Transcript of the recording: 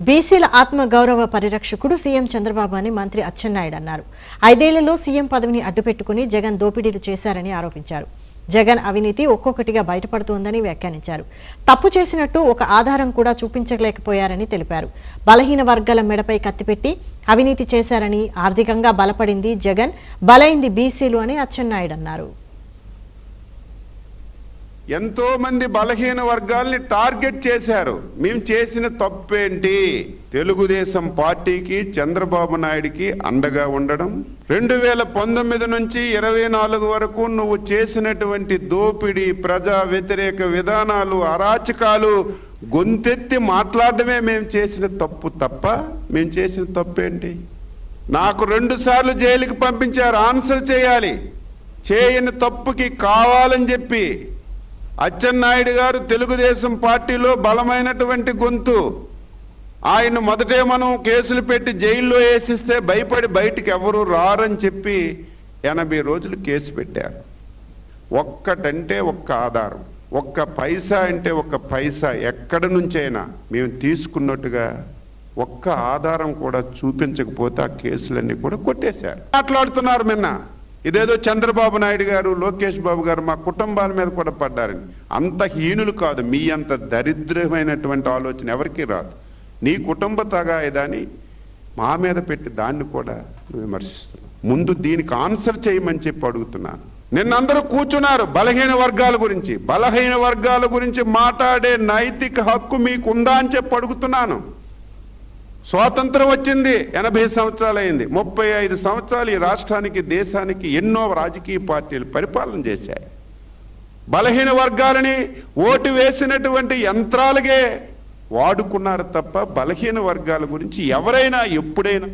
బీసీల ఆత్మ గౌరవ పరిరక్షకుడు సీఎం చంద్రబాబు అని మంత్రి అచ్చెన్నాయుడు అన్నారు. 5 ఏళ్లలో సీఎం పదవిని అడ్డుపెట్టుకుని జగన్ దోపిడీలు చేశారని ఆరోపించారు. జగన్ అవినీతి ఒక్కొక్కటిగా బయటపడుతోందని వ్యాఖ్యానించారు. తప్పు చేసినట్టు ఒక ఆధారం కూడా చూపించలేకపోయారని తెలిపారు. బలహీన వర్గాల మెడపై కత్తిపెట్టి అవినీతి చేశారని, ఆర్థికంగా బలపడింది జగన్, బలైంది బీసీలు అని అచ్చెన్నాయుడు అన్నారు. ఎంతో మంది బలహీన వర్గాల్ని టార్గెట్ చేశారు. మేము చేసిన తప్పేంటి? తెలుగుదేశం పార్టీకి, చంద్రబాబు నాయుడికి అండగా ఉండడం. 2019 నుంచి 24 వరకు నువ్వు చేసినటువంటి దోపిడీ, ప్రజా వ్యతిరేక విధానాలు, అరాచకాలు గొంతెత్తి మాట్లాడడమే మేము చేసిన తప్పు తప్ప మేము చేసిన తప్పేంటి? నాకు 2 సార్లు జైలుకి పంపించారు. ఆన్సర్ చేయాలి. చేయని తప్పుకి కావాలని చెప్పి అచ్చెన్నాయుడు గారు తెలుగుదేశం పార్టీలో బలమైనటువంటి గొంతు. ఆయన మొదటే మనం కేసులు పెట్టి జైల్లో వేసిస్తే భయపడి బయటికి ఎవరు రారని చెప్పి 80 రోజులు కేసు పెట్టారు. ఒక్కటంటే ఒక్క ఆధారం, ఒక్క పైసా అంటే ఒక్క పైసా ఎక్కడి నుంచైనా మేము తీసుకున్నట్టుగా ఒక్క ఆధారం కూడా చూపించకపోతే ఆ కేసులన్నీ కూడా కొట్టేశారు. మాట్లాడుతున్నారు నిన్న ఇదేదో చంద్రబాబు నాయుడు గారు, లోకేష్ బాబు గారు మా కుటుంబాల మీద కూడా పడ్డారని. అంత హీనులు కాదు. మీ అంత దరిద్రమైనటువంటి ఆలోచన ఎవరికీ రాదు. నీ కుటుంబ తగాయిదాన్ని మా మీద పెట్టి దాన్ని కూడా విమర్శిస్తున్నావు. ముందు దీనికి ఆన్సర్ చేయమని చెప్పి అడుగుతున్నాను. నిన్నందరూ కూర్చున్నారు బలహీన వర్గాల గురించి మాట్లాడే నైతిక హక్కు మీకుందా అని చెప్పి అడుగుతున్నాను. స్వాతంత్రం వచ్చింది 80 సంవత్సరాలు అయింది. 35 సంవత్సరాలు ఈ రాష్ట్రానికి, దేశానికి ఎన్నో రాజకీయ పార్టీలు పరిపాలన చేశాయి. బలహీన వర్గాలని ఓటు వేసినటువంటి యంత్రాలుగే వాడుకున్నారు తప్ప బలహీన వర్గాల గురించి ఎవరైనా ఎప్పుడైనా